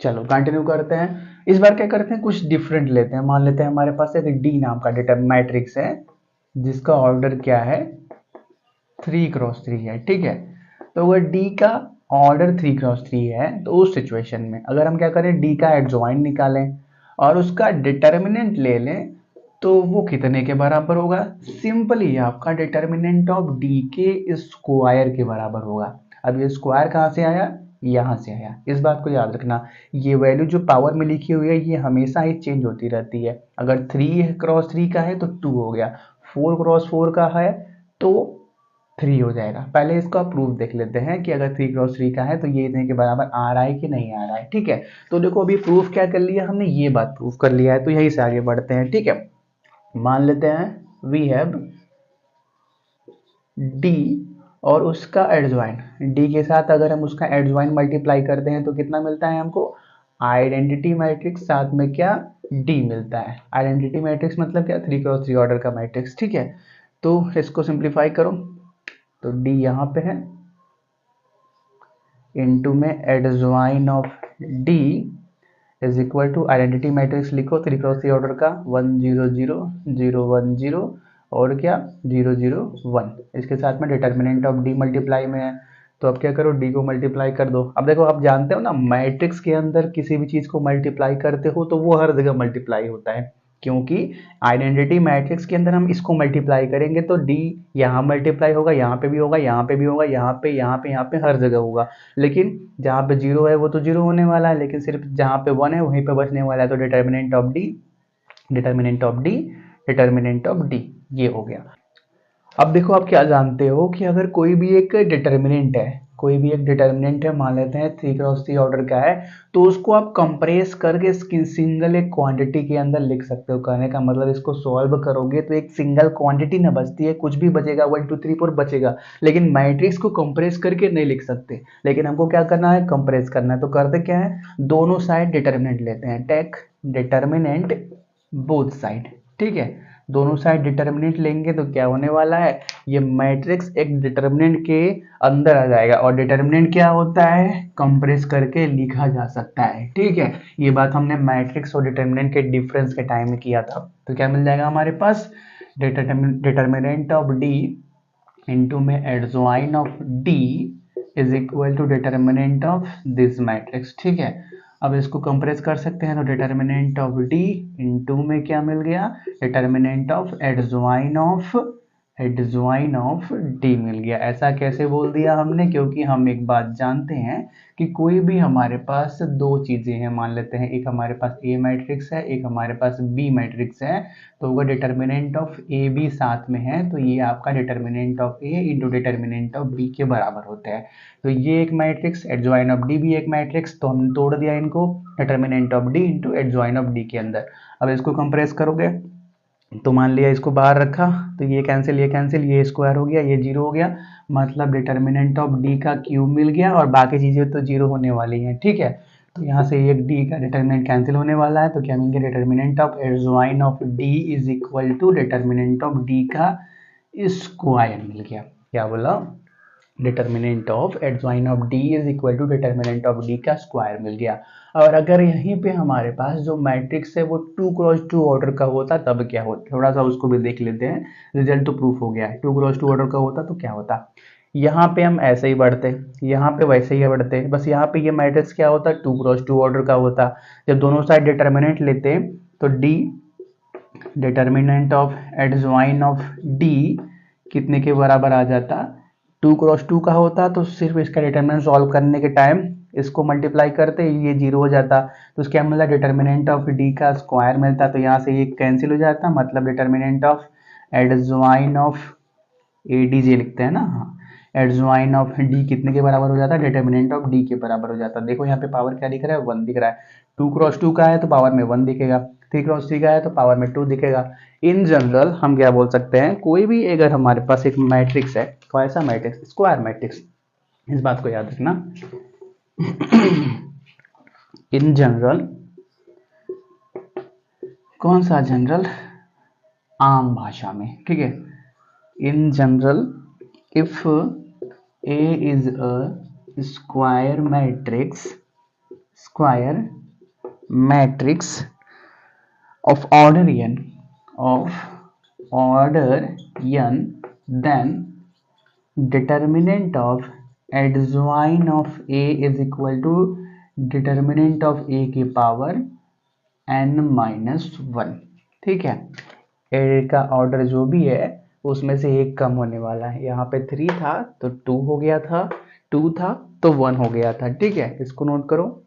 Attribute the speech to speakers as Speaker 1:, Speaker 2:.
Speaker 1: चलो कंटिन्यू करते हैं। इस बार क्या करते हैं, कुछ डिफरेंट लेते हैं। मान लेते हैं हमारे पास एक डी नाम का डेटा मैट्रिक्स है जिसका ऑर्डर क्या है, 3x3 है, ठीक है। तो अगर डी का ऑर्डर 3x3 है तो उस सिचुएशन में अगर हम क्या करें, डी का एडजॉइंट निकालें और उसका डिटर्मिनेंट ले लें तो वो कितने के बराबर होगा, सिंपली आपका डिटर्मिनेंट ऑफ डी के स्क्वायर के बराबर होगा। अब ये स्क्वायर कहाँ से आया, यहाँ से आया। इस बात को याद रखना, ये वैल्यू जो पावर में लिखी हुई है ये हमेशा ही चेंज होती रहती है। अगर 3x3 का है तो 2 हो गया, 4x4 का है तो 3 हो जाएगा। पहले इसका प्रूफ देख लेते हैं कि अगर 3x3 का है तो ये इतने के बराबर आ रहा है कि नहीं आ रहा है, ठीक है। तो देखो अभी प्रूफ क्या कर लिया हमने, ये बात प्रूफ कर लिया है, तो यही से आगे बढ़ते हैं, ठीक है। मान लेते हैं वी हैव डी और उसका एडजॉइंट, डी के साथ अगर हम उसका एडजॉइंट मल्टीप्लाई करते हैं तो कितना मिलता है हमको, आइडेंटिटी मैट्रिक्स, साथ में क्या, डी मिलता है। आइडेंटिटी मैट्रिक्स मतलब क्या, 3x3 ऑर्डर का मैट्रिक्स, ठीक है। तो इसको सिंप्लीफाई करो तो डी यहाँ पे है, इनटू में adjoint of D is equal to identity matrix लिखो 3x3 ऑर्डर का 1 0 0 0 1 0 और क्या 0 0 1, इसके साथ में डिटर्मिनेंट ऑफ डी मल्टीप्लाई में है। तो अब क्या करो, डी को मल्टीप्लाई कर दो। अब देखो आप जानते हो ना, मैट्रिक्स के अंदर किसी भी चीज को मल्टीप्लाई करते हो तो वो हर जगह मल्टीप्लाई होता है, क्योंकि आइडेंटिटी मैट्रिक्स के अंदर हम इसको मल्टीप्लाई करेंगे तो डी यहाँ मल्टीप्लाई होगा, यहाँ पे भी होगा, यहाँ पे भी होगा, यहाँ पे यहाँ पे यहाँ पे हर जगह होगा। लेकिन जहाँ पे जीरो है वो तो जीरो होने वाला है, लेकिन सिर्फ जहाँ पे वन है वहीं पे बचने वाला है। तो determinant of D, determinant of D, determinant of D, ये हो गया। अब देखो आप क्या जानते हो कि अगर कोई भी एक डिटर्मिनेंट है, कोई भी एक डिटर्मिनेंट है, मान लेते हैं 3x3 ऑर्डर का है, तो उसको आप कंप्रेस करके सिंगल एक क्वांटिटी के अंदर लिख सकते हो। कहने का मतलब इसको सॉल्व करोगे तो एक सिंगल क्वांटिटी ना बचती है, कुछ भी बचेगा, 1 2 3 4 बचेगा, लेकिन मैट्रिक्स को कंप्रेस करके नहीं लिख सकते। लेकिन हमको क्या करना है, कंप्रेस करना है। तो करते क्या है, दोनों साइड डिटर्मिनेंट लेते हैं, टेक डिटर्मिनेंट बोथ साइड, ठीक है। दोनों साइड डिटर्मिनेंट लेंगे तो क्या होने वाला है, ये मैट्रिक्स एक डिटर्मिनेंट के अंदर आ जाएगा। और डिटर्मिनेंट क्या होता है, कंप्रेस करके लिखा जा सकता है, ठीक है। ये बात हमने मैट्रिक्स और डिटर्मिनेंट के डिफरेंस के टाइम में किया था। तो क्या मिल जाएगा हमारे पास, डिटर्मिनेंट ऑफ डी इंटू में adjoint of D is equal to determinant of this matrix, ठीक है। अब इसको कंप्रेस कर सकते हैं तो डिटर्मिनेंट ऑफ डी इंटू में क्या मिल गया, determinant of adjoint of D मिल गया। ऐसा कैसे बोल दिया हमने, क्योंकि हम एक बात जानते हैं कि कोई भी हमारे पास दो चीजें हैं, मान लेते हैं एक हमारे पास ए मैट्रिक्स है, एक हमारे पास बी मैट्रिक्स है, तो अगर डिटर्मिनेंट ऑफ ए बी साथ में है तो ये आपका determinant of A into determinant of B के बराबर होता है। तो ये एक मैट्रिक्स, एडजॉइन ऑफ डी भी एक मैट्रिक्स, तो हमने तोड़ दिया इनको determinant of D into adjoin of D के अंदर। अब इसको कंप्रेस करोगे तो मान लिया इसको बाहर रखा तो ये कैंसिल, ये कैंसिल, ये स्क्वायर हो गया, ये जीरो हो गया, मतलब डिटर्मिनेंट ऑफ डी का क्यूब मिल गया और बाकी चीजें तो जीरो होने वाली हैं, ठीक है। तो यहाँ से एक डी का डिटर्मिनेंट कैंसिल होने वाला है, तो क्या मिल गया, determinant of adjoint of D is equal to determinant of D का स्क्वायर मिल गया। क्या बोला, determinant of adjoint of D is equal to determinant of D का स्क्वायर मिल गया। और अगर यहीं पे हमारे पास जो मैट्रिक्स है वो 2x2 ऑर्डर का होता तब क्या होता, थोड़ा सा उसको भी देख लेते हैं। रिजल्ट तो प्रूफ हो गया है, 2x2 ऑर्डर का होता तो क्या होता, यहाँ पे हम ऐसे ही बढ़ते, यहाँ पे वैसे ही बढ़ते, बस यहाँ पे ये मैट्रिक्स क्या होता, 2x2 ऑर्डर का होता। जब दोनों साइड डिटर्मिनेंट लेते तो D determinant of adjoint of D कितने के बराबर आ जाता, 2x2 का होता तो सिर्फ इसका डिटर्मिनेंट सॉल्व करने के टाइम इसको मल्टीप्लाई करते ये जीरो हो जाता, तो उसके मतलब डिटर्मिनेंट ऑफ डी का स्क्वायर मिलता, तो यहाँ से ये कैंसिल हो जाता, मतलब determinant of adjoint of A D J लिखते हैं ना, हाँ, एडजॉइन ऑफ डी कितने के बराबर हो जाता है, डिटर्मिनेंट ऑफ डी के बराबर हो जाता है। देखो यहाँ पे पावर क्या दिख रहा है, 1 दिख रहा है, 2x2 का है तो पावर में 1 दिखेगा, 3x3 का है तो पावर में 2 दिखेगा। इन जनरल हम क्या बोल सकते हैं, कोई भी अगर हमारे पास एक मैट्रिक्स है, कैसा मैट्रिक्स, स्क्वायर मैट्रिक्स, इस बात को याद रखना। इन जनरल, कौन सा जनरल, आम भाषा में, ठीक है। In general if A is a square matrix, square matrix of order n, then determinant of adjoint of a is equal to determinant of a की पावर n-1। ठीक है, ए का ऑर्डर जो भी है उसमें से एक कम होने वाला है। यहाँ पे 3 था तो 2 हो गया था, 2 था तो 1 हो गया था। ठीक है, इसको नोट करो।